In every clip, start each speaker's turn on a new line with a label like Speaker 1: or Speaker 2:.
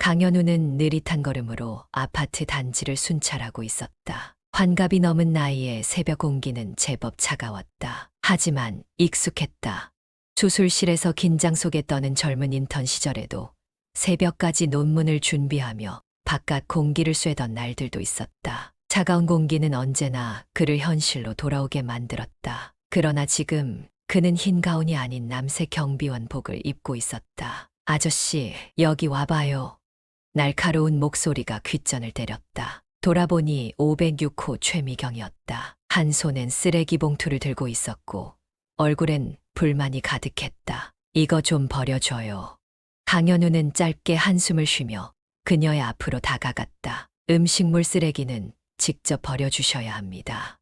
Speaker 1: 강현우는 느릿한 걸음으로 아파트 단지를 순찰하고 있었다. 환갑이 넘은 나이에 새벽 공기는 제법 차가웠다. 하지만 익숙했다. 주술실에서 긴장 속에 떠는 젊은 인턴 시절에도 새벽까지 논문을 준비하며 바깥 공기를 쐬던 날들도 있었다. 차가운 공기는 언제나 그를 현실로 돌아오게 만들었다. 그러나 지금 그는 흰 가운이 아닌 남색 경비원복을 입고 있었다. 아저씨, 여기 와봐요. 날카로운 목소리가 귓전을 때렸다. 돌아보니 506호 최미경이었다. 한 손엔 쓰레기 봉투를 들고 있었고 얼굴엔 불만이 가득했다. 이거 좀 버려줘요. 강현우는 짧게 한숨을 쉬며 그녀의 앞으로 다가갔다. 음식물 쓰레기는 직접 버려주셔야 합니다.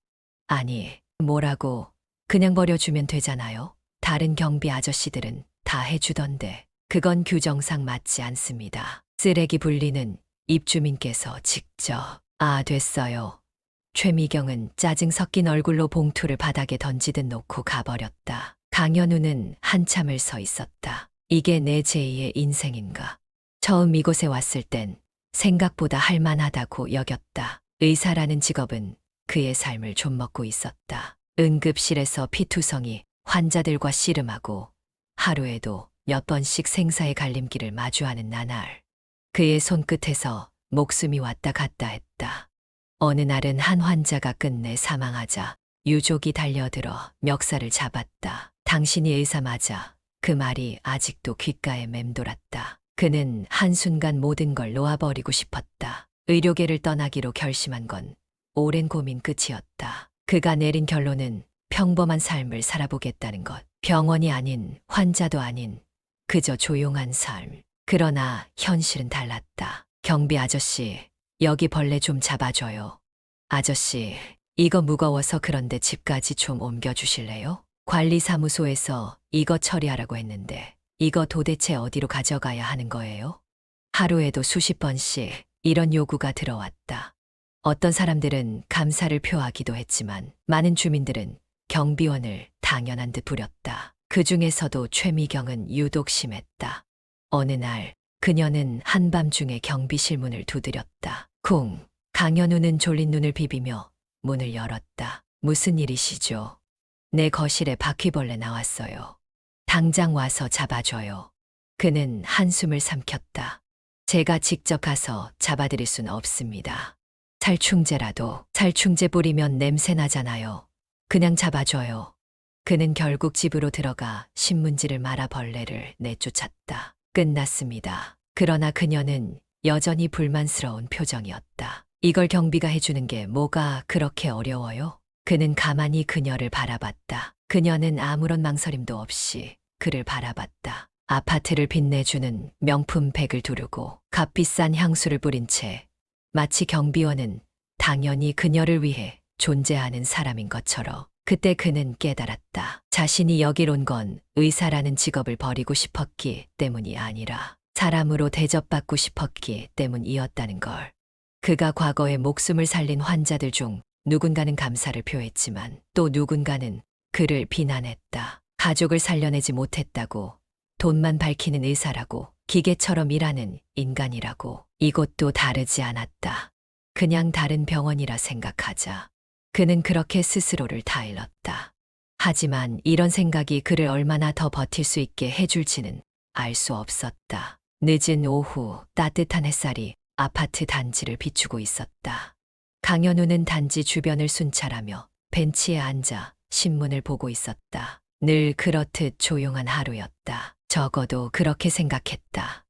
Speaker 1: 아니, 뭐라고, 그냥 버려주면 되잖아요. 다른 경비 아저씨들은 다 해주던데. 그건 규정상 맞지 않습니다. 쓰레기 분리는 입주민께서 직접. 아, 됐어요. 최미경은 짜증 섞인 얼굴로 봉투를 바닥에 던지듯 놓고 가버렸다. 강현우는 한참을 서 있었다. 이게 내 제2의 인생인가. 처음 이곳에 왔을 땐 생각보다 할만하다고 여겼다. 의사라는 직업은 그의 삶을 좀먹고 있었다. 응급실에서 피투성이 환자들과 씨름하고 하루에도 몇 번씩 생사의 갈림길을 마주하는 나날. 그의 손끝에서 목숨이 왔다 갔다 했다. 어느 날은 한 환자가 끝내 사망하자 유족이 달려들어 멱살을 잡았다. 당신이 의사 맞아. 그 말이 아직도 귓가에 맴돌았다. 그는 한순간 모든 걸 놓아버리고 싶었다. 의료계를 떠나기로 결심한 건 오랜 고민 끝이었다. 그가 내린 결론은 평범한 삶을 살아보겠다는 것. 병원이 아닌, 환자도 아닌, 그저 조용한 삶. 그러나 현실은 달랐다. 경비 아저씨, 여기 벌레 좀 잡아줘요. 아저씨, 이거 무거워서 그런데 집까지 좀 옮겨주실래요? 관리사무소에서 이거 처리하라고 했는데 이거 도대체 어디로 가져가야 하는 거예요? 하루에도 수십 번씩 이런 요구가 들어왔다. 어떤 사람들은 감사를 표하기도 했지만 많은 주민들은 경비원을 당연한 듯 부렸다. 그 중에서도 최미경은 유독 심했다. 어느 날 그녀는 한밤중에 경비실 문을 두드렸다. 쿵! 강현우는 졸린 눈을 비비며 문을 열었다. 무슨 일이시죠? 내 거실에 바퀴벌레 나왔어요. 당장 와서 잡아줘요. 그는 한숨을 삼켰다. 제가 직접 가서 잡아드릴 수는 없습니다. 살충제라도. 살충제 뿌리면 냄새 나잖아요. 그냥 잡아줘요. 그는 결국 집으로 들어가 신문지를 말아 벌레를 내쫓았다. 끝났습니다. 그러나 그녀는 여전히 불만스러운 표정이었다. 이걸 경비가 해주는 게 뭐가 그렇게 어려워요? 그는 가만히 그녀를 바라봤다. 그녀는 아무런 망설임도 없이 그를 바라봤다. 아파트를 빛내주는 명품 백을 두르고 값비싼 향수를 뿌린 채 마치 경비원은 당연히 그녀를 위해 존재하는 사람인 것처럼. 그때 그는 깨달았다. 자신이 여길 온 건 의사라는 직업을 버리고 싶었기 때문이 아니라 사람으로 대접받고 싶었기 때문이었다는 걸. 그가 과거에 목숨을 살린 환자들 중 누군가는 감사를 표했지만 또 누군가는 그를 비난했다. 가족을 살려내지 못했다고, 돈만 밝히는 의사라고, 기계처럼 일하는 인간이라고. 이곳도 다르지 않았다. 그냥 다른 병원이라 생각하자. 그는 그렇게 스스로를 타일렀다. 하지만 이런 생각이 그를 얼마나 더 버틸 수 있게 해줄지는 알 수 없었다. 늦은 오후 따뜻한 햇살이 아파트 단지를 비추고 있었다. 강현우는 단지 주변을 순찰하며 벤치에 앉아 신문을 보고 있었다. 늘 그렇듯 조용한 하루였다. 적어도 그렇게 생각했다.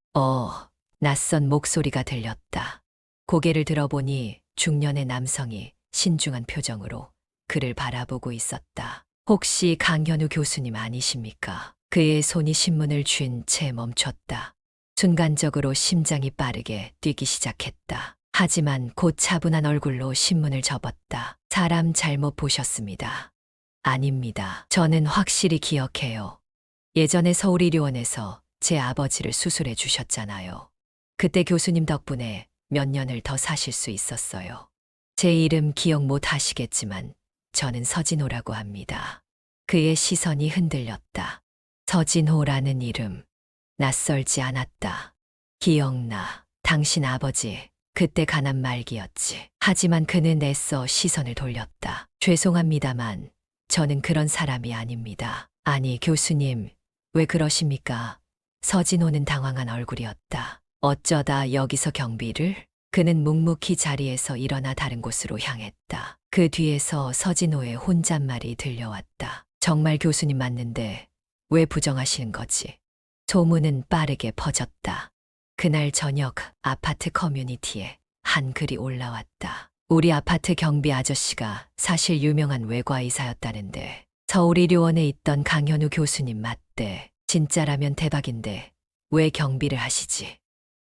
Speaker 1: 낯선 목소리가 들렸다. 고개를 들어보니 중년의 남성이 신중한 표정으로 그를 바라보고 있었다. 혹시 강현우 교수님 아니십니까? 그의 손이 신문을 쥔 채 멈췄다. 순간적으로 심장이 빠르게 뛰기 시작했다. 하지만 곧 차분한 얼굴로 신문을 접었다. 사람 잘못 보셨습니다. 아닙니다. 저는 확실히 기억해요. 예전에 서울의료원에서 제 아버지를 수술해 주셨잖아요. 그때 교수님 덕분에 몇 년을 더 사실 수 있었어요. 제 이름 기억 못 하시겠지만 저는 서진호라고 합니다. 그의 시선이 흔들렸다. 서진호라는 이름. 낯설지 않았다. 기억나. 당신 아버지, 그때 가난 말기였지. 하지만 그는 애써 시선을 돌렸다. 죄송합니다만 저는 그런 사람이 아닙니다. 아니, 교수님, 왜 그러십니까? 서진호는 당황한 얼굴이었다. 어쩌다 여기서 경비를? 그는 묵묵히 자리에서 일어나 다른 곳으로 향했다. 그 뒤에서 서진호의 혼잣말이 들려왔다. 정말 교수님 맞는데 왜 부정하시는 거지? 소문은 빠르게 퍼졌다. 그날 저녁 아파트 커뮤니티에 한 글이 올라왔다. 우리 아파트 경비 아저씨가 사실 유명한 외과의사였다는데 서울의료원에 있던 강현우 교수님 맞대. 진짜라면 대박인데 왜 경비를 하시지?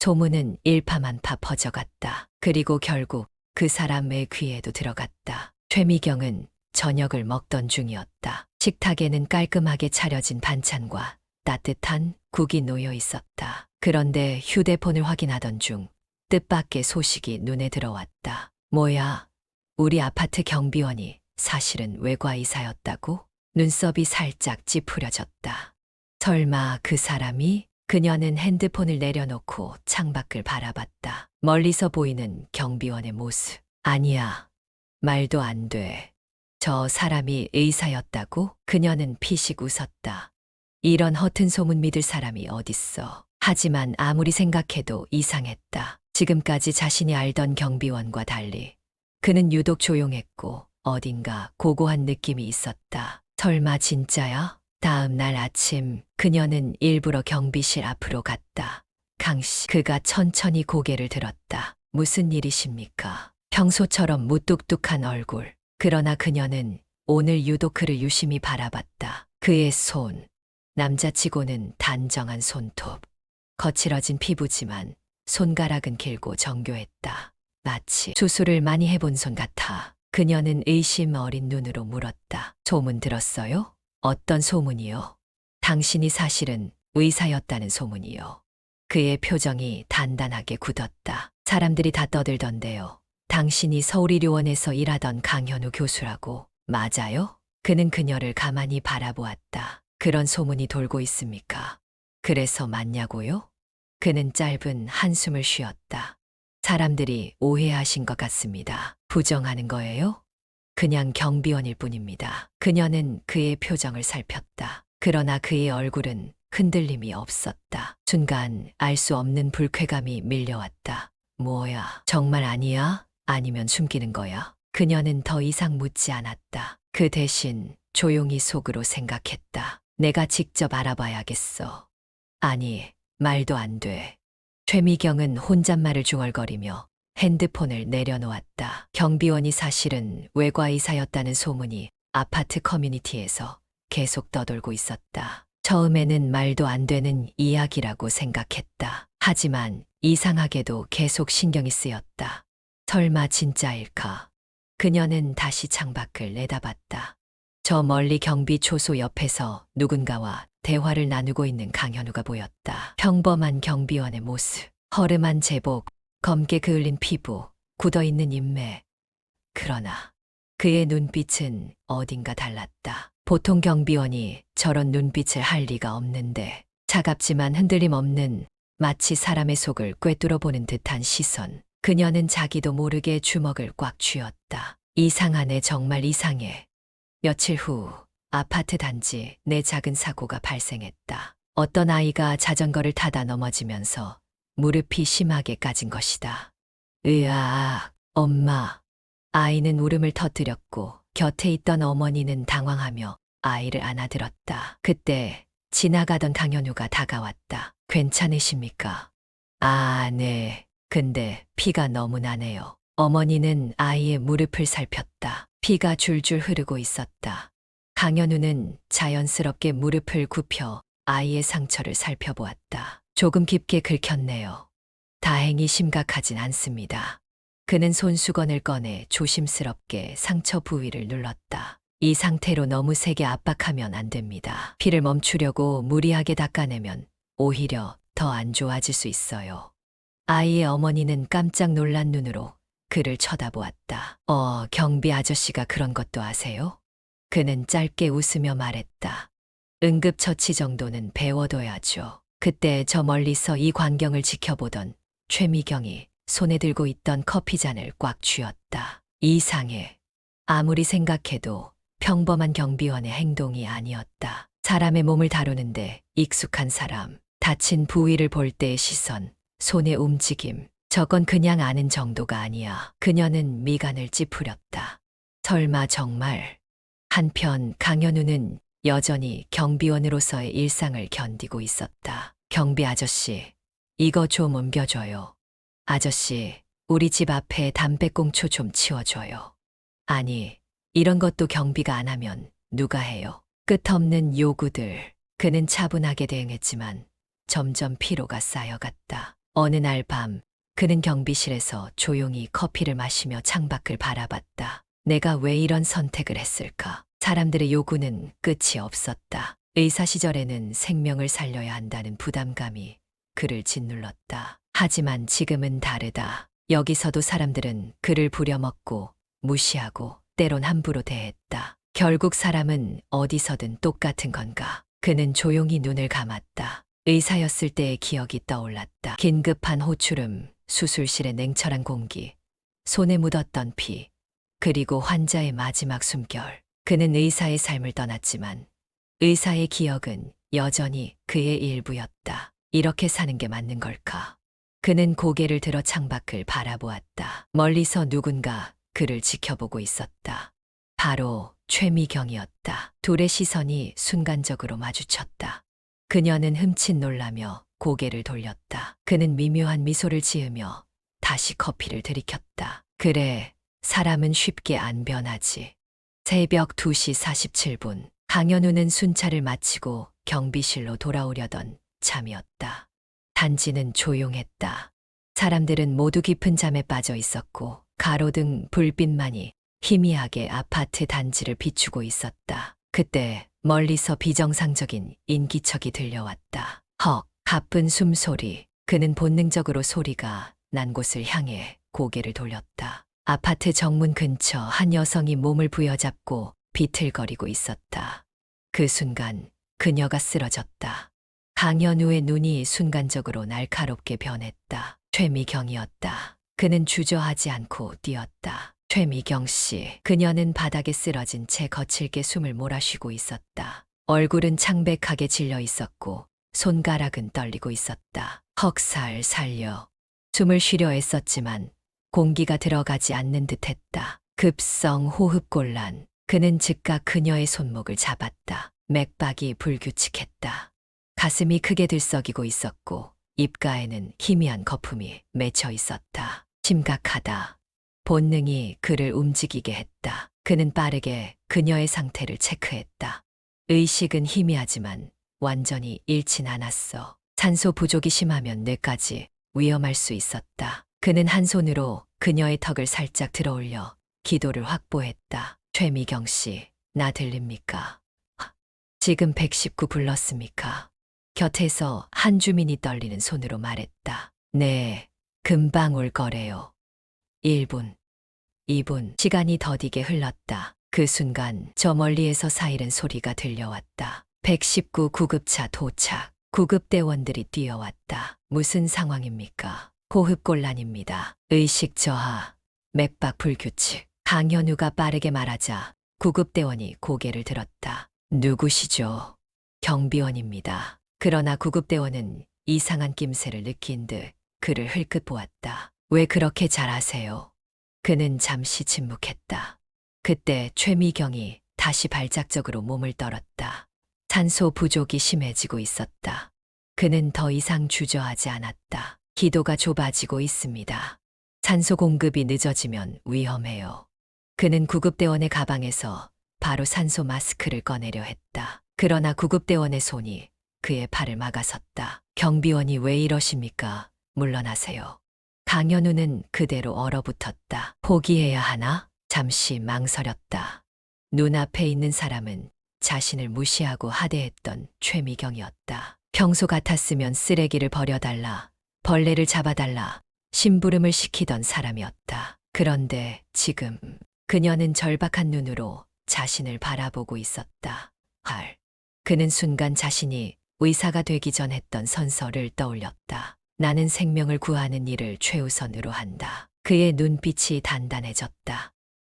Speaker 1: 소문은 일파만파 퍼져갔다. 그리고 결국 그 사람의 귀에도 들어갔다. 최미경은 저녁을 먹던 중이었다. 식탁에는 깔끔하게 차려진 반찬과 따뜻한 국이 놓여 있었다. 그런데 휴대폰을 확인하던 중 뜻밖의 소식이 눈에 들어왔다. 뭐야? 우리 아파트 경비원이 사실은 외과의사였다고? 눈썹이 살짝 찌푸려졌다. 설마 그 사람이? 그녀는 핸드폰을 내려놓고 창밖을 바라봤다. 멀리서 보이는 경비원의 모습. 아니야. 말도 안 돼. 저 사람이 의사였다고? 그녀는 피식 웃었다. 이런 허튼 소문 믿을 사람이 어딨어. 하지만 아무리 생각해도 이상했다. 지금까지 자신이 알던 경비원과 달리 그는 유독 조용했고 어딘가 고고한 느낌이 있었다. 설마 진짜야? 다음 날 아침 그녀는 일부러 경비실 앞으로 갔다. 강씨, 그가 천천히 고개를 들었다. 무슨 일이십니까? 평소처럼 무뚝뚝한 얼굴. 그러나 그녀는 오늘 유독 그를 유심히 바라봤다. 그의 손, 남자치고는 단정한 손톱. 거칠어진 피부지만 손가락은 길고 정교했다. 마치 수술을 많이 해본 손 같아. 그녀는 의심 어린 눈으로 물었다. 소문 들었어요? 어떤 소문이요? 당신이 사실은 의사였다는 소문이요. 그의 표정이 단단하게 굳었다. 사람들이 다 떠들던데요. 당신이 서울의료원에서 일하던 강현우 교수라고. 맞아요? 그는 그녀를 가만히 바라보았다. 그런 소문이 돌고 있습니까? 그래서 맞냐고요? 그는 짧은 한숨을 쉬었다. 사람들이 오해하신 것 같습니다. 부정하는 거예요? 그냥 경비원일 뿐입니다. 그녀는 그의 표정을 살폈다. 그러나 그의 얼굴은 흔들림이 없었다. 순간 알 수 없는 불쾌감이 밀려왔다. 뭐야, 정말 아니야? 아니면 숨기는 거야? 그녀는 더 이상 묻지 않았다. 그 대신 조용히 속으로 생각했다. 내가 직접 알아봐야겠어. 아니, 말도 안 돼. 최미경은 혼잣말을 중얼거리며 핸드폰을 내려놓았다. 경비원이 사실은 외과의사였다는 소문이 아파트 커뮤니티에서 계속 떠돌고 있었다. 처음에는 말도 안 되는 이야기라고 생각했다. 하지만 이상하게도 계속 신경이 쓰였다. 설마 진짜일까? 그녀는 다시 창밖을 내다봤다. 저 멀리 경비 초소 옆에서 누군가와 대화를 나누고 있는 강현우가 보였다. 평범한 경비원의 모습, 허름한 제복, 검게 그을린 피부, 굳어있는 인매. 그러나 그의 눈빛은 어딘가 달랐다. 보통 경비원이 저런 눈빛을 할 리가 없는데 차갑지만 흔들림 없는 마치 사람의 속을 꿰뚫어보는 듯한 시선. 그녀는 자기도 모르게 주먹을 꽉 쥐었다. 이상하네, 정말 이상해. 며칠 후 아파트 단지 내 작은 사고가 발생했다. 어떤 아이가 자전거를 타다 넘어지면서 무릎이 심하게 까진 것이다. 으악, 엄마. 아이는 울음을 터뜨렸고 곁에 있던 어머니는 당황하며 아이를 안아들었다. 그때 지나가던 강현우가 다가왔다. 괜찮으십니까? 아, 네. 근데 피가 너무 나네요. 어머니는 아이의 무릎을 살폈다. 피가 줄줄 흐르고 있었다. 강현우는 자연스럽게 무릎을 굽혀 아이의 상처를 살펴보았다. 조금 깊게 긁혔네요. 다행히 심각하진 않습니다. 그는 손수건을 꺼내 조심스럽게 상처 부위를 눌렀다. 이 상태로 너무 세게 압박하면 안 됩니다. 피를 멈추려고 무리하게 닦아내면 오히려 더 안 좋아질 수 있어요. 아이의 어머니는 깜짝 놀란 눈으로 그를 쳐다보았다. 경비 아저씨가 그런 것도 아세요? 그는 짧게 웃으며 말했다. 응급처치 정도는 배워둬야죠. 그때 저 멀리서 이 광경을 지켜보던 최미경이 손에 들고 있던 커피잔을 꽉 쥐었다. 이상해. 아무리 생각해도 평범한 경비원의 행동이 아니었다. 사람의 몸을 다루는데 익숙한 사람, 다친 부위를 볼 때의 시선, 손의 움직임, 저건 그냥 아는 정도가 아니야. 그녀는 미간을 찌푸렸다. 설마 정말. 한편 강현우는 여전히 경비원으로서의 일상을 견디고 있었다. 경비 아저씨, 이거 좀 옮겨줘요. 아저씨, 우리 집 앞에 담배꽁초 좀 치워줘요. 아니, 이런 것도 경비가 안 하면 누가 해요? 끝없는 요구들. 그는 차분하게 대응했지만 점점 피로가 쌓여갔다. 어느 날 밤, 그는 경비실에서 조용히 커피를 마시며 창밖을 바라봤다. 내가 왜 이런 선택을 했을까? 사람들의 요구는 끝이 없었다. 의사 시절에는 생명을 살려야 한다는 부담감이 그를 짓눌렀다. 하지만 지금은 다르다. 여기서도 사람들은 그를 부려먹고 무시하고 때론 함부로 대했다. 결국 사람은 어디서든 똑같은 건가? 그는 조용히 눈을 감았다. 의사였을 때의 기억이 떠올랐다. 긴급한 호출음, 수술실의 냉철한 공기, 손에 묻었던 피, 그리고 환자의 마지막 숨결. 그는 의사의 삶을 떠났지만 의사의 기억은 여전히 그의 일부였다. 이렇게 사는 게 맞는 걸까? 그는 고개를 들어 창밖을 바라보았다. 멀리서 누군가 그를 지켜보고 있었다. 바로 최미경이었다. 둘의 시선이 순간적으로 마주쳤다. 그녀는 흠칫 놀라며 고개를 돌렸다. 그는 미묘한 미소를 지으며 다시 커피를 들이켰다. 그래, 사람은 쉽게 안 변하지. 새벽 2시 47분, 강현우는 순찰을 마치고 경비실로 돌아오려던 참이었다. 단지는 조용했다. 사람들은 모두 깊은 잠에 빠져 있었고 가로등 불빛만이 희미하게 아파트 단지를 비추고 있었다. 그때 멀리서 비정상적인 인기척이 들려왔다. 헉, 가쁜 숨소리. 그는 본능적으로 소리가 난 곳을 향해 고개를 돌렸다. 아파트 정문 근처 한 여성이 몸을 부여잡고 비틀거리고 있었다. 그 순간 그녀가 쓰러졌다. 강현우의 눈이 순간적으로 날카롭게 변했다. 최미경이었다. 그는 주저하지 않고 뛰었다. 최미경 씨. 그녀는 바닥에 쓰러진 채 거칠게 숨을 몰아쉬고 있었다. 얼굴은 창백하게 질려 있었고 손가락은 떨리고 있었다. 헉살 살려. 숨을 쉬려 애썼지만 공기가 들어가지 않는 듯했다. 급성 호흡곤란. 그는 즉각 그녀의 손목을 잡았다. 맥박이 불규칙했다. 가슴이 크게 들썩이고 있었고 입가에는 희미한 거품이 맺혀 있었다. 심각하다. 본능이 그를 움직이게 했다. 그는 빠르게 그녀의 상태를 체크했다. 의식은 희미하지만 완전히 잃진 않았어. 산소 부족이 심하면 뇌까지 위험할 수 있었다. 그는 한 손으로 그녀의 턱을 살짝 들어올려 기도를 확보했다. 최미경 씨, 나 들립니까? 지금 119 불렀습니까? 곁에서 한 주민이 떨리는 손으로 말했다. 네, 금방 올 거래요. 1분, 2분, 시간이 더디게 흘렀다. 그 순간 저 멀리에서 사이렌 소리가 들려왔다. 119 구급차 도착. 구급대원들이 뛰어왔다. 무슨 상황입니까? 호흡곤란입니다. 의식 저하, 맥박 불규칙. 강현우가 빠르게 말하자 구급대원이 고개를 들었다. 누구시죠? 경비원입니다. 그러나 구급대원은 이상한 낌새를 느낀 듯 그를 흘끗 보았다. 왜 그렇게 잘 아세요? 그는 잠시 침묵했다. 그때 최미경이 다시 발작적으로 몸을 떨었다. 산소 부족이 심해지고 있었다. 그는 더 이상 주저하지 않았다. 기도가 좁아지고 있습니다. 산소 공급이 늦어지면 위험해요. 그는 구급대원의 가방에서 바로 산소 마스크를 꺼내려 했다. 그러나 구급대원의 손이 그의 팔을 막아섰다. 경비원이 왜 이러십니까? 물러나세요. 강현우는 그대로 얼어붙었다. 포기해야 하나? 잠시 망설였다. 눈앞에 있는 사람은 자신을 무시하고 하대했던 최미경이었다. 평소 같았으면 쓰레기를 버려달라, 벌레를 잡아달라, 심부름을 시키던 사람이었다. 그런데 지금 그녀는 절박한 눈으로 자신을 바라보고 있었다. 그는 순간 자신이 의사가 되기 전 했던 선서를 떠올렸다. 나는 생명을 구하는 일을 최우선으로 한다. 그의 눈빛이 단단해졌다.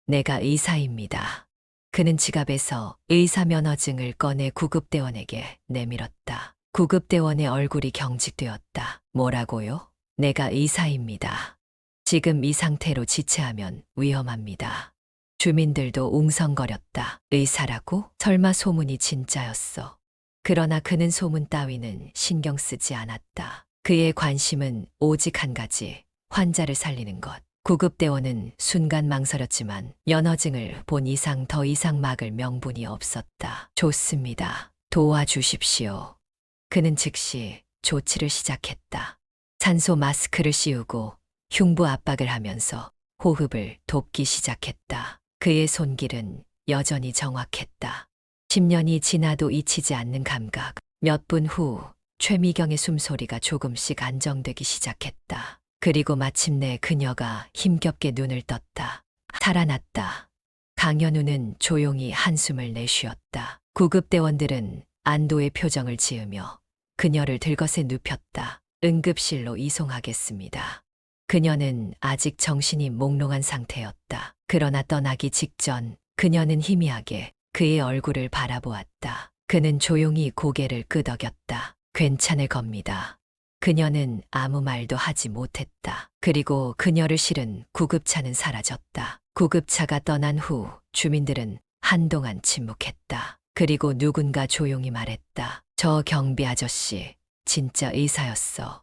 Speaker 1: 내가 의사입니다. 그는 지갑에서 의사 면허증을 꺼내 구급대원에게 내밀었다. 구급대원의 얼굴이 경직되었다. 뭐라고요? 내가 의사입니다. 지금 이 상태로 지체하면 위험합니다. 주민들도 웅성거렸다. 의사라고? 설마 소문이 진짜였어. 그러나 그는 소문 따위는 신경 쓰지 않았다. 그의 관심은 오직 한 가지, 환자를 살리는 것. 구급대원은 순간 망설였지만 면허증을 본 이상 더 이상 막을 명분이 없었다. 좋습니다. 도와주십시오. 그는 즉시 조치를 시작했다. 산소 마스크를 씌우고 흉부 압박을 하면서 호흡을 돕기 시작했다. 그의 손길은 여전히 정확했다. 10년이 지나도 잊히지 않는 감각. 몇 분 후 최미경의 숨소리가 조금씩 안정되기 시작했다. 그리고 마침내 그녀가 힘겹게 눈을 떴다. 살아났다. 강현우는 조용히 한숨을 내쉬었다. 구급대원들은 안도의 표정을 지으며 그녀를 들것에 눕혔다. 응급실로 이송하겠습니다. 그녀는 아직 정신이 몽롱한 상태였다. 그러나 떠나기 직전 그녀는 희미하게 그의 얼굴을 바라보았다. 그는 조용히 고개를 끄덕였다. 괜찮을 겁니다. 그녀는 아무 말도 하지 못했다. 그리고 그녀를 실은 구급차는 사라졌다. 구급차가 떠난 후 주민들은 한동안 침묵했다. 그리고 누군가 조용히 말했다. 저 경비 아저씨, 진짜 의사였어.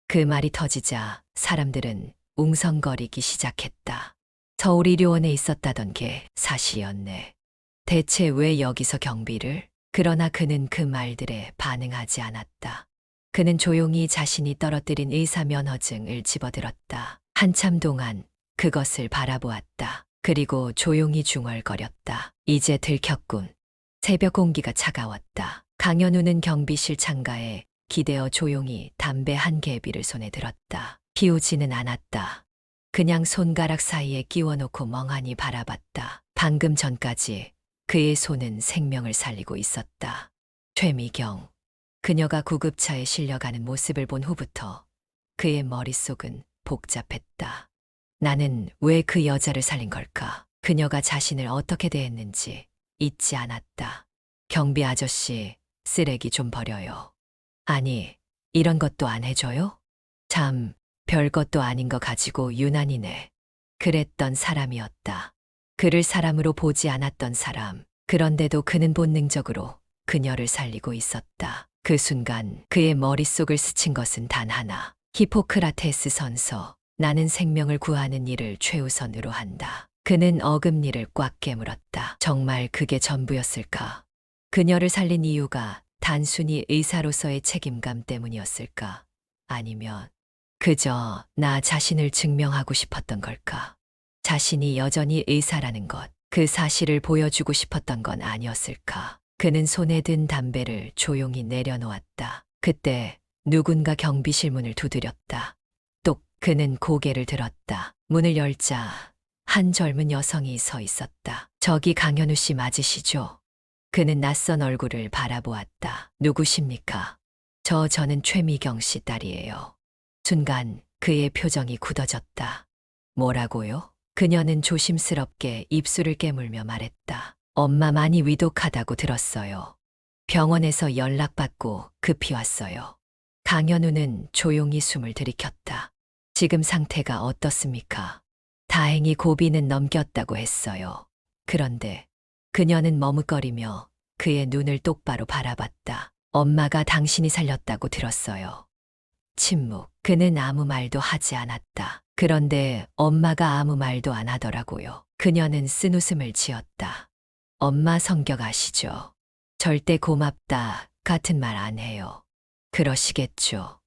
Speaker 1: 그 말이 터지자 사람들은 웅성거리기 시작했다. 서울의료원에 있었다던 게 사실이었네. 대체 왜 여기서 경비를? 그러나 그는 그 말들에 반응하지 않았다. 그는 조용히 자신이 떨어뜨린 의사 면허증을 집어들었다. 한참 동안 그것을 바라보았다. 그리고 조용히 중얼거렸다. 이제 들켰군. 새벽 공기가 차가웠다. 강현우는 경비실 창가에 기대어 조용히 담배 한 개비를 손에 들었다. 피우지는 않았다. 그냥 손가락 사이에 끼워놓고 멍하니 바라봤다. 방금 전까지 그의 손은 생명을 살리고 있었다. 최미경. 그녀가 구급차에 실려가는 모습을 본 후부터 그의 머릿속은 복잡했다. 나는 왜 그 여자를 살린 걸까? 그녀가 자신을 어떻게 대했는지 잊지 않았다. 경비 아저씨, 쓰레기 좀 버려요. 아니, 이런 것도 안 해줘요? 참, 별것도 아닌 거 가지고 유난이네. 그랬던 사람이었다. 그를 사람으로 보지 않았던 사람. 그런데도 그는 본능적으로 그녀를 살리고 있었다. 그 순간 그의 머릿속을 스친 것은 단 하나. 히포크라테스 선서. 나는 생명을 구하는 일을 최우선으로 한다. 그는 어금니를 꽉 깨물었다. 정말 그게 전부였을까? 그녀를 살린 이유가 단순히 의사로서의 책임감 때문이었을까? 아니면 그저 나 자신을 증명하고 싶었던 걸까? 자신이 여전히 의사라는 것, 그 사실을 보여주고 싶었던 건 아니었을까? 그는 손에 든 담배를 조용히 내려놓았다. 그때 누군가 경비실 문을 두드렸다. 똑, 그는 고개를 들었다. 문을 열자 한 젊은 여성이 서 있었다. 저기 강현우 씨 맞으시죠? 그는 낯선 얼굴을 바라보았다. 누구십니까? 저는 최미경 씨 딸이에요. 순간 그의 표정이 굳어졌다. 뭐라고요? 그녀는 조심스럽게 입술을 깨물며 말했다. 엄마 많이 위독하다고 들었어요. 병원에서 연락받고 급히 왔어요. 강현우는 조용히 숨을 들이켰다. 지금 상태가 어떻습니까? 다행히 고비는 넘겼다고 했어요. 그런데 그녀는 머뭇거리며 그의 눈을 똑바로 바라봤다. 엄마가 당신이 살렸다고 들었어요. 침묵. 그는 아무 말도 하지 않았다. 그런데 엄마가 아무 말도 안 하더라고요. 그녀는 쓴웃음을 지었다. 엄마 성격 아시죠? 절대 고맙다 같은 말 안 해요. 그러시겠죠.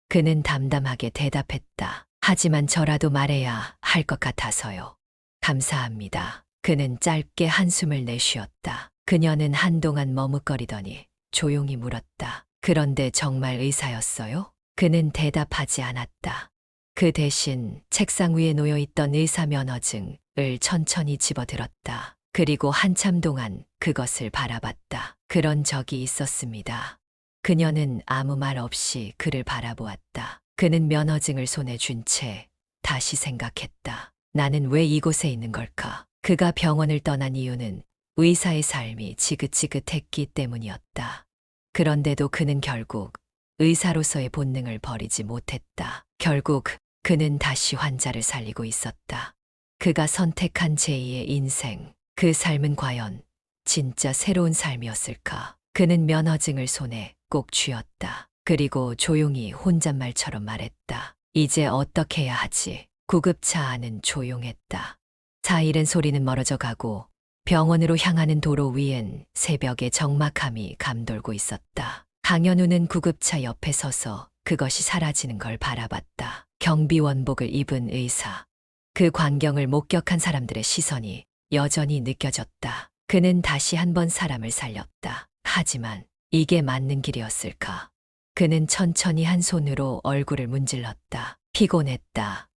Speaker 1: 그는 담담하게 대답했다. 하지만 저라도 말해야 할 것 같아서요. 감사합니다. 그는 짧게 한숨을 내쉬었다. 그녀는 한동안 머뭇거리더니 조용히 물었다. 그런데 정말 의사였어요? 그는 대답하지 않았다. 그 대신 책상 위에 놓여있던 의사 면허증을 천천히 집어들었다. 그리고 한참 동안 그것을 바라봤다. 그런 적이 있었습니다. 그녀는 아무 말 없이 그를 바라보았다. 그는 면허증을 손에 쥔 채 다시 생각했다. 나는 왜 이곳에 있는 걸까? 그가 병원을 떠난 이유는 의사의 삶이 지긋지긋했기 때문이었다. 그런데도 그는 결국 의사로서의 본능을 버리지 못했다. 결국 그는 다시 환자를 살리고 있었다. 그가 선택한 제2의 인생, 그 삶은 과연 진짜 새로운 삶이었을까? 그는 면허증을 손에 꼭 쥐었다. 그리고 조용히 혼잣말처럼 말했다. 이제 어떻게 해야 하지? 구급차 안은 조용했다. 사이렌 소리는 멀어져 가고 병원으로 향하는 도로 위엔 새벽의 적막함이 감돌고 있었다. 강현우는 구급차 옆에 서서 그것이 사라지는 걸 바라봤다. 경비원복을 입은 의사. 그 광경을 목격한 사람들의 시선이 여전히 느껴졌다. 그는 다시 한 번 사람을 살렸다. 하지만 이게 맞는 길이었을까? 그는 천천히 한 손으로 얼굴을 문질렀다. 피곤했다.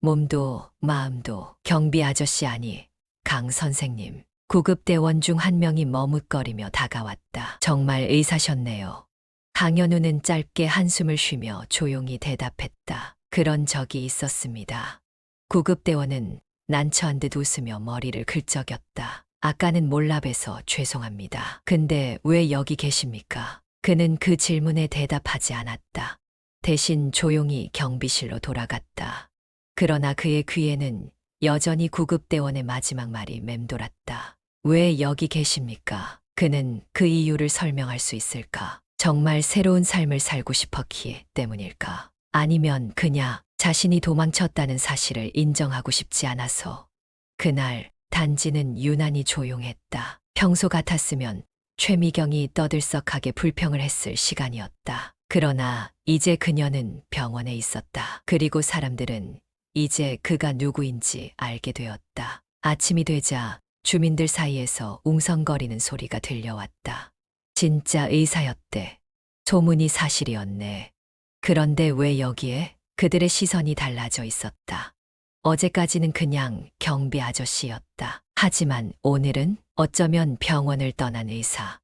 Speaker 1: 몸도 마음도. 경비 아저씨 아니, 강 선생님. 구급대원 중 한 명이 머뭇거리며 다가왔다. 정말 의사셨네요. 강현우는 짧게 한숨을 쉬며 조용히 대답했다. 그런 적이 있었습니다. 구급대원은 난처한 듯 웃으며 머리를 긁적였다. 아까는 몰라봬서 죄송합니다. 근데 왜 여기 계십니까? 그는 그 질문에 대답하지 않았다. 대신 조용히 경비실로 돌아갔다. 그러나 그의 귀에는 여전히 구급대원의 마지막 말이 맴돌았다. 왜 여기 계십니까? 그는 그 이유를 설명할 수 있을까? 정말 새로운 삶을 살고 싶었기 때문일까? 아니면 그냥 자신이 도망쳤다는 사실을 인정하고 싶지 않아서. 그날 단지는 유난히 조용했다. 평소 같았으면 최미경이 떠들썩하게 불평을 했을 시간이었다. 그러나 이제 그녀는 병원에 있었다. 그리고 사람들은 이제 그가 누구인지 알게 되었다. 아침이 되자 주민들 사이에서 웅성거리는 소리가 들려왔다. 진짜 의사였대. 소문이 사실이었네. 그런데 왜 여기에? 그들의 시선이 달라져 있었다. 어제까지는 그냥 경비 아저씨였다. 하지만 오늘은 어쩌면 병원을 떠난 의사.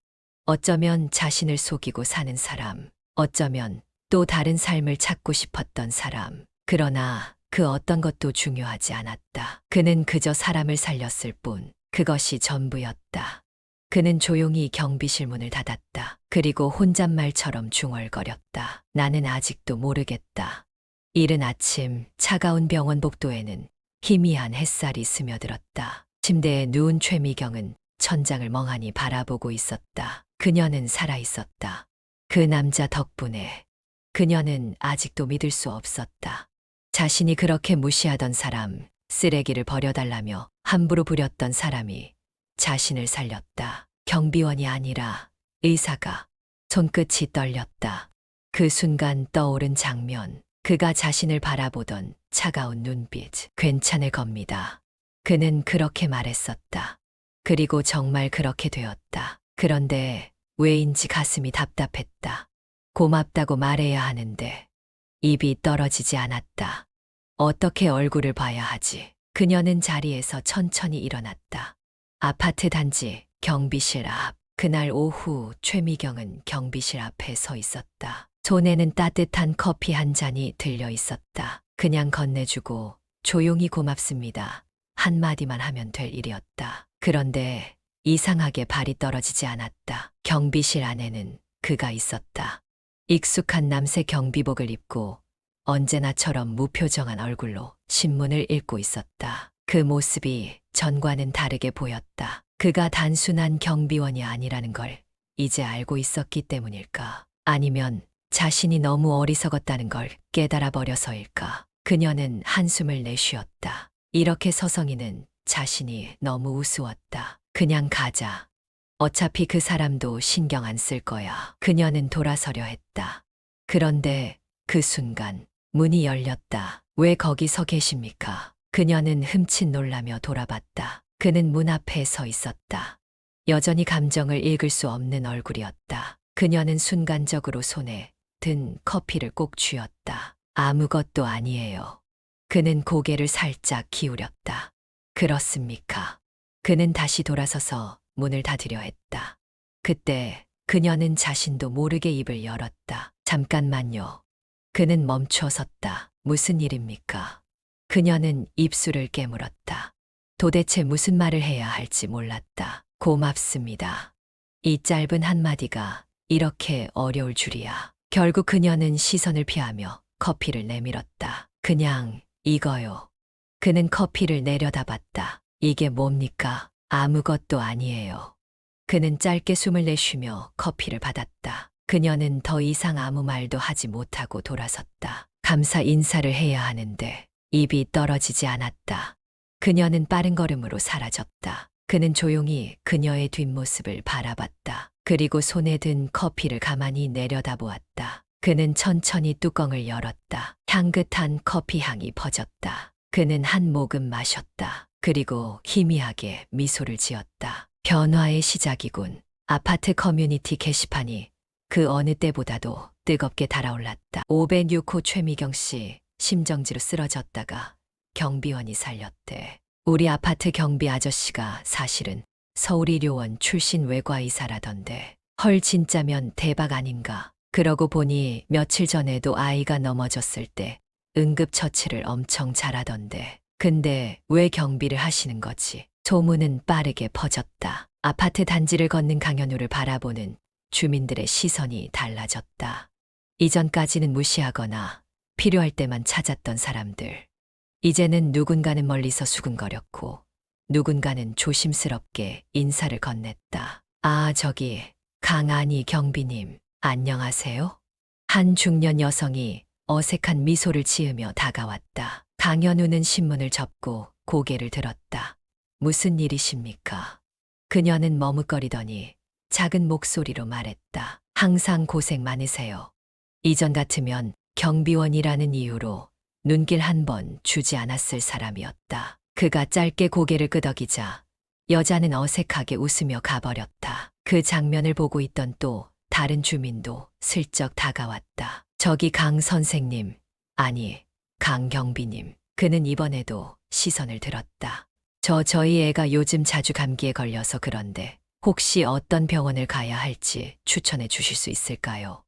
Speaker 1: 어쩌면 자신을 속이고 사는 사람. 어쩌면 또 다른 삶을 찾고 싶었던 사람. 그러나 그 어떤 것도 중요하지 않았다. 그는 그저 사람을 살렸을 뿐. 그것이 전부였다. 그는 조용히 경비실 문을 닫았다. 그리고 혼잣말처럼 중얼거렸다. 나는 아직도 모르겠다. 이른 아침 차가운 병원 복도에는 희미한 햇살이 스며들었다. 침대에 누운 최미경은 천장을 멍하니 바라보고 있었다. 그녀는 살아있었다. 그 남자 덕분에. 그녀는 아직도 믿을 수 없었다. 자신이 그렇게 무시하던 사람, 쓰레기를 버려달라며 함부로 부렸던 사람이 자신을 살렸다. 경비원이 아니라 의사가. 손끝이 떨렸다. 그 순간 떠오른 장면. 그가 자신을 바라보던 차가운 눈빛. 괜찮을 겁니다. 그는 그렇게 말했었다. 그리고 정말 그렇게 되었다. 그런데 왜인지 가슴이 답답했다. 고맙다고 말해야 하는데 입이 떨어지지 않았다. 어떻게 얼굴을 봐야 하지? 그녀는 자리에서 천천히 일어났다. 아파트 단지 경비실 앞. 그날 오후 최미경은 경비실 앞에 서 있었다. 손에는 따뜻한 커피 한 잔이 들려 있었다. 그냥 건네주고 조용히 고맙습니다. 한마디만 하면 될 일이었다. 그런데 이상하게 발이 떨어지지 않았다. 경비실 안에는 그가 있었다. 익숙한 남색 경비복을 입고 언제나처럼 무표정한 얼굴로 신문을 읽고 있었다. 그 모습이 전과는 다르게 보였다. 그가 단순한 경비원이 아니라는 걸 이제 알고 있었기 때문일까? 아니면 자신이 너무 어리석었다는 걸 깨달아 버려서일까? 그녀는 한숨을 내쉬었다. 이렇게 서성이는 자신이 너무 우스웠다. 그냥 가자. 어차피 그 사람도 신경 안 쓸 거야. 그녀는 돌아서려 했다. 그런데 그 순간 문이 열렸다. 왜 거기 서 계십니까? 그녀는 흠칫 놀라며 돌아봤다. 그는 문 앞에 서 있었다. 여전히 감정을 읽을 수 없는 얼굴이었다. 그녀는 순간적으로 손에 든 커피를 꼭 쥐었다. 아무것도 아니에요. 그는 고개를 살짝 기울였다. 그렇습니까? 그는 다시 돌아서서 문을 닫으려 했다. 그때 그녀는 자신도 모르게 입을 열었다. 잠깐만요. 그는 멈춰 섰다. 무슨 일입니까? 그녀는 입술을 깨물었다. 도대체 무슨 말을 해야 할지 몰랐다. 고맙습니다. 이 짧은 한마디가 이렇게 어려울 줄이야. 결국 그녀는 시선을 피하며 커피를 내밀었다. 그냥 이거요. 그는 커피를 내려다봤다. 이게 뭡니까? 아무것도 아니에요. 그는 짧게 숨을 내쉬며 커피를 받았다. 그녀는 더 이상 아무 말도 하지 못하고 돌아섰다. 감사 인사를 해야 하는데 입이 떨어지지 않았다. 그녀는 빠른 걸음으로 사라졌다. 그는 조용히 그녀의 뒷모습을 바라봤다. 그리고 손에 든 커피를 가만히 내려다보았다. 그는 천천히 뚜껑을 열었다. 향긋한 커피 향이 퍼졌다. 그는 한 모금 마셨다. 그리고 희미하게 미소를 지었다. 변화의 시작이군. 아파트 커뮤니티 게시판이 그 어느 때보다도 뜨겁게 달아올랐다. 506호 최미경 씨 심정지로 쓰러졌다가 경비원이 살렸대. 우리 아파트 경비 아저씨가 사실은 서울의료원 출신 외과의사라던데. 헐 진짜면 대박 아닌가. 그러고 보니 며칠 전에도 아이가 넘어졌을 때 응급처치를 엄청 잘하던데. 근데 왜 경비를 하시는 거지? 소문은 빠르게 퍼졌다. 아파트 단지를 걷는 강현우를 바라보는 주민들의 시선이 달라졌다. 이전까지는 무시하거나 필요할 때만 찾았던 사람들. 이제는 누군가는 멀리서 수군거렸고 누군가는 조심스럽게 인사를 건넸다. 아, 저기 강아니 경비님, 안녕하세요? 한 중년 여성이 어색한 미소를 지으며 다가왔다. 강현우는 신문을 접고 고개를 들었다. 무슨 일이십니까? 그녀는 머뭇거리더니 작은 목소리로 말했다. 항상 고생 많으세요. 이전 같으면 경비원이라는 이유로 눈길 한 번 주지 않았을 사람이었다. 그가 짧게 고개를 끄덕이자 여자는 어색하게 웃으며 가버렸다. 그 장면을 보고 있던 또 다른 주민도 슬쩍 다가왔다. 저기 강 선생님, 아니, 강 경비님. 그는 이번에도 시선을 들었다. 저희 애가 요즘 자주 감기에 걸려서 그런데 혹시 어떤 병원을 가야 할지 추천해 주실 수 있을까요?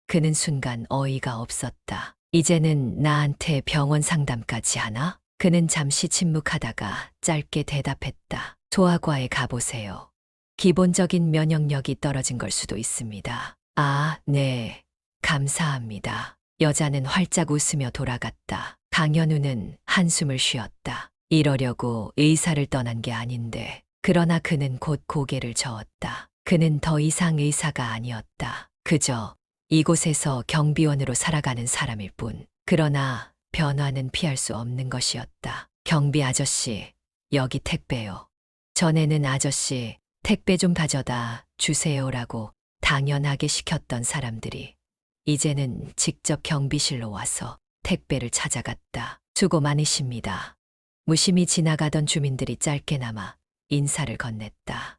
Speaker 1: 그는 순간 어이가 없었다. 이제는 나한테 병원 상담까지 하나? 그는 잠시 침묵하다가 짧게 대답했다. 소아과에 가보세요. 기본적인 면역력이 떨어진 걸 수도 있습니다. 아, 네. 감사합니다. 여자는 활짝 웃으며 돌아갔다. 강현우는 한숨을 쉬었다. 이러려고 의사를 떠난 게 아닌데. 그러나 그는 곧 고개를 저었다. 그는 더 이상 의사가 아니었다. 그저 이곳에서 경비원으로 살아가는 사람일 뿐. 그러나 변화는 피할 수 없는 것이었다. 경비 아저씨, 여기 택배요. 전에는 아저씨, 택배 좀 가져다 주세요라고 당연하게 시켰던 사람들이 이제는 직접 경비실로 와서 택배를 찾아갔다. 수고 많으십니다. 무심히 지나가던 주민들이 짧게나마 인사를 건넸다.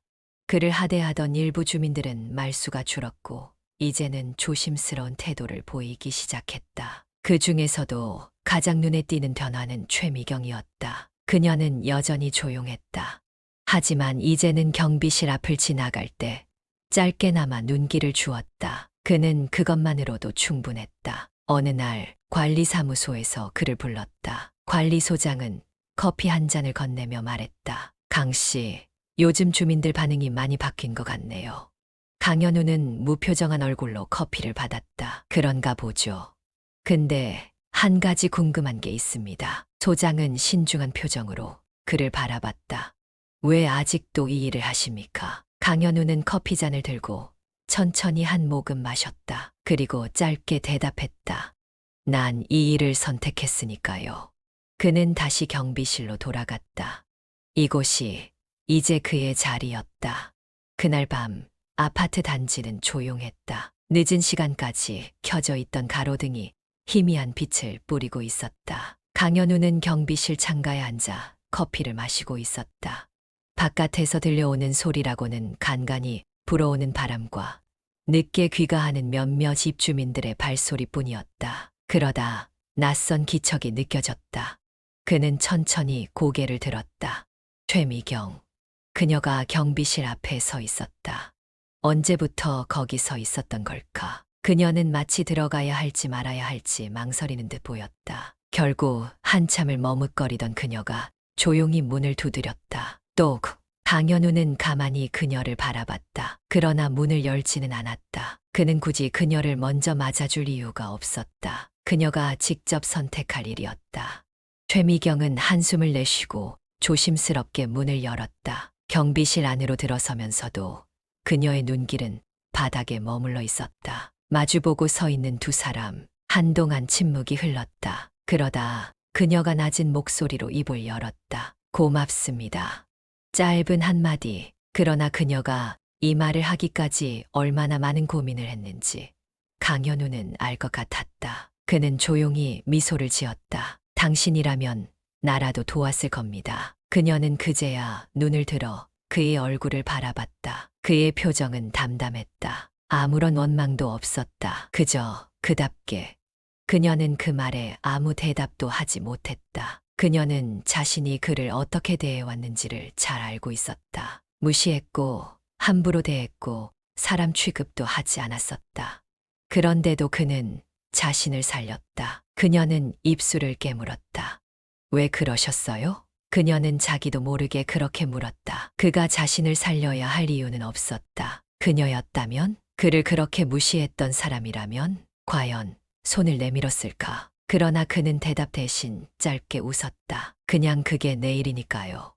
Speaker 1: 그를 하대하던 일부 주민들은 말수가 줄었고 이제는 조심스러운 태도를 보이기 시작했다. 그 중에서도 가장 눈에 띄는 변화는 최미경이었다. 그녀는 여전히 조용했다. 하지만 이제는 경비실 앞을 지나갈 때 짧게나마 눈길을 주었다. 그는 그것만으로도 충분했다. 어느 날 관리사무소에서 그를 불렀다. 관리소장은 커피 한 잔을 건네며 말했다. 강 씨, 요즘 주민들 반응이 많이 바뀐 것 같네요. 강현우는 무표정한 얼굴로 커피를 받았다. 그런가 보죠. 근데 한 가지 궁금한 게 있습니다. 소장은 신중한 표정으로 그를 바라봤다. 왜 아직도 이 일을 하십니까? 강현우는 커피잔을 들고 천천히 한 모금 마셨다. 그리고 짧게 대답했다. 난 이 일을 선택했으니까요. 그는 다시 경비실로 돌아갔다. 이곳이 이제 그의 자리였다. 그날 밤 아파트 단지는 조용했다. 늦은 시간까지 켜져 있던 가로등이 희미한 빛을 뿌리고 있었다. 강현우는 경비실 창가에 앉아 커피를 마시고 있었다. 바깥에서 들려오는 소리라고는 간간히 불어오는 바람과 늦게 귀가하는 몇몇 입주민들의 발소리뿐이었다. 그러다 낯선 기척이 느껴졌다. 그는 천천히 고개를 들었다. 최미경. 그녀가 경비실 앞에 서 있었다. 언제부터 거기 서 있었던 걸까? 그녀는 마치 들어가야 할지 말아야 할지 망설이는 듯 보였다. 결국 한참을 머뭇거리던 그녀가 조용히 문을 두드렸다. 똑! 강현우는 가만히 그녀를 바라봤다. 그러나 문을 열지는 않았다. 그는 굳이 그녀를 먼저 맞아줄 이유가 없었다. 그녀가 직접 선택할 일이었다. 최미경은 한숨을 내쉬고 조심스럽게 문을 열었다. 경비실 안으로 들어서면서도 그녀의 눈길은 바닥에 머물러 있었다. 마주보고 서 있는 두 사람, 한동안 침묵이 흘렀다. 그러다 그녀가 낮은 목소리로 입을 열었다. 고맙습니다. 짧은 한마디. 그러나 그녀가 이 말을 하기까지 얼마나 많은 고민을 했는지 강현우는 알 것 같았다. 그는 조용히 미소를 지었다. 당신이라면 나라도 도왔을 겁니다. 그녀는 그제야 눈을 들어 그의 얼굴을 바라봤다. 그의 표정은 담담했다. 아무런 원망도 없었다. 그저 그답게. 그녀는 그 말에 아무 대답도 하지 못했다. 그녀는 자신이 그를 어떻게 대해왔는지를 잘 알고 있었다. 무시했고 함부로 대했고 사람 취급도 하지 않았었다. 그런데도 그는 자신을 살렸다. 그녀는 입술을 깨물었다. 왜 그러셨어요? 그녀는 자기도 모르게 그렇게 물었다. 그가 자신을 살려야 할 이유는 없었다. 그녀였다면? 그를 그렇게 무시했던 사람이라면? 과연 손을 내밀었을까? 그러나 그는 대답 대신 짧게 웃었다. 그냥 그게 내 일이니까요.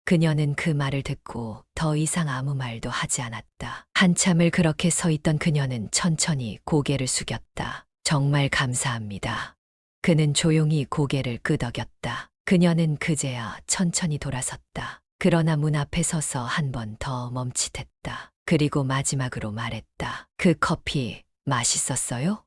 Speaker 1: 그녀는 그 말을 듣고 더 이상 아무 말도 하지 않았다. 한참을 그렇게 서 있던 그녀는 천천히 고개를 숙였다. 정말 감사합니다. 그는 조용히 고개를 끄덕였다. 그녀는 그제야 천천히 돌아섰다. 그러나 문 앞에 서서 한 번 더 멈칫했다. 그리고 마지막으로 말했다. 그 커피 맛있었어요?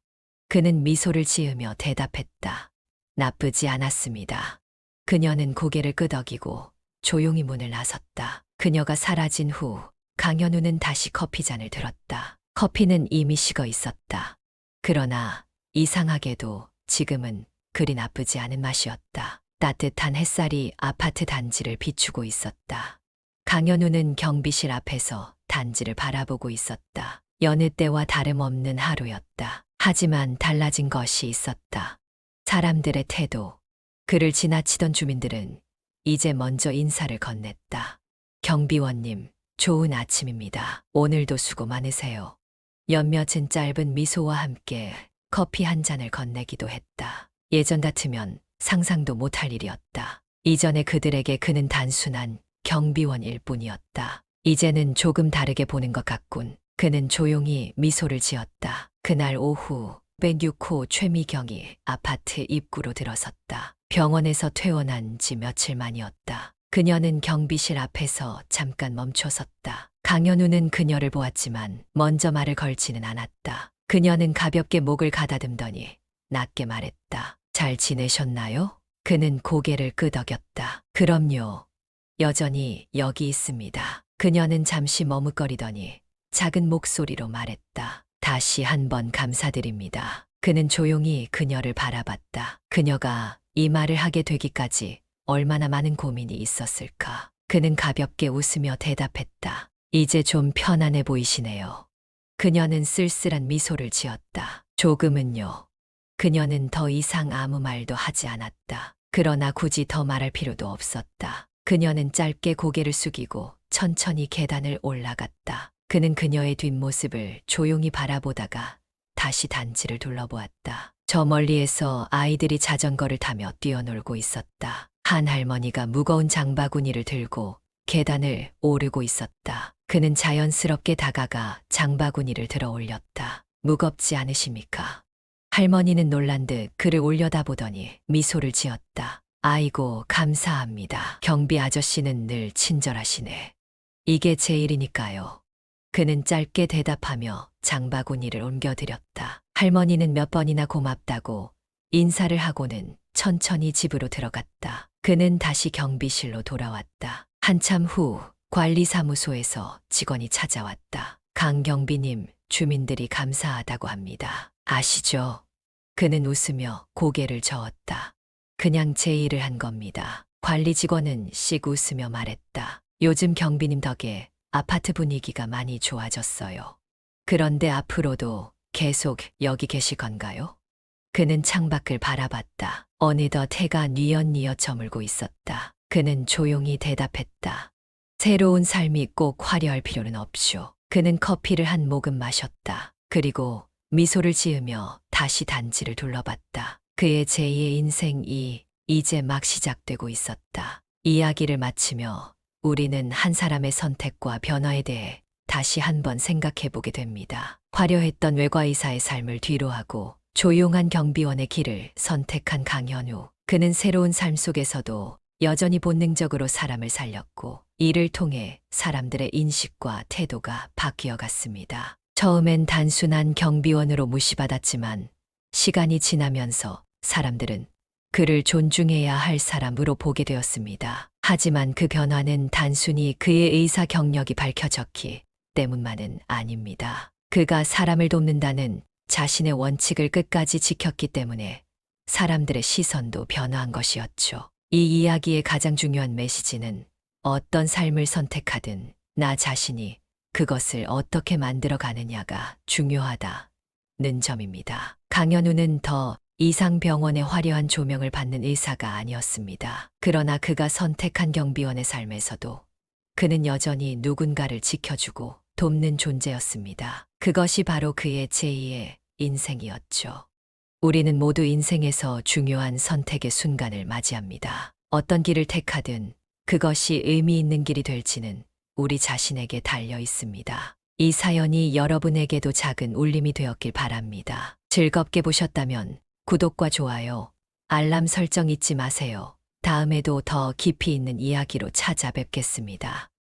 Speaker 1: 그는 미소를 지으며 대답했다. 나쁘지 않았습니다. 그녀는 고개를 끄덕이고 조용히 문을 나섰다. 그녀가 사라진 후 강현우는 다시 커피잔을 들었다. 커피는 이미 식어 있었다. 그러나 이상하게도 지금은 그리 나쁘지 않은 맛이었다. 따뜻한 햇살이 아파트 단지를 비추고 있었다. 강현우는 경비실 앞에서 단지를 바라보고 있었다. 여느 때와 다름없는 하루였다. 하지만 달라진 것이 있었다. 사람들의 태도. 그를 지나치던 주민들은 이제 먼저 인사를 건넸다. 경비원님, 좋은 아침입니다. 오늘도 수고 많으세요. 몇몇은 짧은 미소와 함께 커피 한 잔을 건네기도 했다. 예전 같으면 상상도 못할 일이었다. 이전에 그들에게 그는 단순한 경비원일 뿐이었다. 이제는 조금 다르게 보는 것 같군. 그는 조용히 미소를 지었다. 그날 오후 106호 최미경이 아파트 입구로 들어섰다. 병원에서 퇴원한 지 며칠 만이었다. 그녀는 경비실 앞에서 잠깐 멈춰섰다. 강현우는 그녀를 보았지만 먼저 말을 걸지는 않았다. 그녀는 가볍게 목을 가다듬더니 낮게 말했다. 잘 지내셨나요? 그는 고개를 끄덕였다. 그럼요. 여전히 여기 있습니다. 그녀는 잠시 머뭇거리더니 작은 목소리로 말했다. 다시 한번 감사드립니다. 그는 조용히 그녀를 바라봤다. 그녀가 이 말을 하게 되기까지 얼마나 많은 고민이 있었을까. 그는 가볍게 웃으며 대답했다. 이제 좀 편안해 보이시네요. 그녀는 쓸쓸한 미소를 지었다. 조금은요. 그녀는 더 이상 아무 말도 하지 않았다. 그러나 굳이 더 말할 필요도 없었다. 그녀는 짧게 고개를 숙이고 천천히 계단을 올라갔다. 그는 그녀의 뒷모습을 조용히 바라보다가 다시 단지를 둘러보았다. 저 멀리에서 아이들이 자전거를 타며 뛰어놀고 있었다. 한 할머니가 무거운 장바구니를 들고 계단을 오르고 있었다. 그는 자연스럽게 다가가 장바구니를 들어 올렸다. 무겁지 않으십니까? 할머니는 놀란 듯 그를 올려다보더니 미소를 지었다. 아이고, 감사합니다. 경비 아저씨는 늘 친절하시네. 이게 제 일이니까요. 그는 짧게 대답하며 장바구니를 옮겨드렸다. 할머니는 몇 번이나 고맙다고 인사를 하고는 천천히 집으로 들어갔다. 그는 다시 경비실로 돌아왔다. 한참 후 관리사무소에서 직원이 찾아왔다. 강 경비님, 주민들이 감사하다고 합니다. 아시죠? 그는 웃으며 고개를 저었다. 그냥 제 일을 한 겁니다. 관리 직원은 씩 웃으며 말했다. 요즘 경비님 덕에 아파트 분위기가 많이 좋아졌어요. 그런데 앞으로도 계속 여기 계실 건가요? 그는 창밖을 바라봤다. 어느덧 해가 뉘엿뉘엿 저물고 있었다. 그는 조용히 대답했다. 새로운 삶이 꼭 화려할 필요는 없쇼. 그는 커피를 한 모금 마셨다. 그리고 미소를 지으며 다시 단지를 둘러봤다. 그의 제2의 인생이 이제 막 시작되고 있었다. 이야기를 마치며 우리는 한 사람의 선택과 변화에 대해 다시 한번 생각해 보게 됩니다. 화려했던 외과의사의 삶을 뒤로하고 조용한 경비원의 길을 선택한 강현우. 그는 새로운 삶 속에서도 여전히 본능적으로 사람을 살렸고 이를 통해 사람들의 인식과 태도가 바뀌어 갔습니다. 처음엔 단순한 경비원으로 무시받았지만 시간이 지나면서 사람들은 그를 존중해야 할 사람으로 보게 되었습니다. 하지만 그 변화는 단순히 그의 의사 경력이 밝혀졌기 때문만은 아닙니다. 그가 사람을 돕는다는 자신의 원칙을 끝까지 지켰기 때문에 사람들의 시선도 변화한 것이었죠. 이 이야기의 가장 중요한 메시지는 어떤 삶을 선택하든 나 자신이 그것을 어떻게 만들어 가느냐가 중요하다는 점입니다. 강현우는 더 이상 병원의 화려한 조명을 받는 의사가 아니었습니다. 그러나 그가 선택한 경비원의 삶에서도 그는 여전히 누군가를 지켜주고 돕는 존재였습니다. 그것이 바로 그의 제2의 인생이었죠. 우리는 모두 인생에서 중요한 선택의 순간을 맞이합니다. 어떤 길을 택하든 그것이 의미 있는 길이 될지는 우리 자신에게 달려 있습니다. 이 사연이 여러분에게도 작은 울림이 되었길 바랍니다. 즐겁게 보셨다면 구독과 좋아요, 알람 설정 잊지 마세요. 다음에도 더 깊이 있는 이야기로 찾아뵙겠습니다.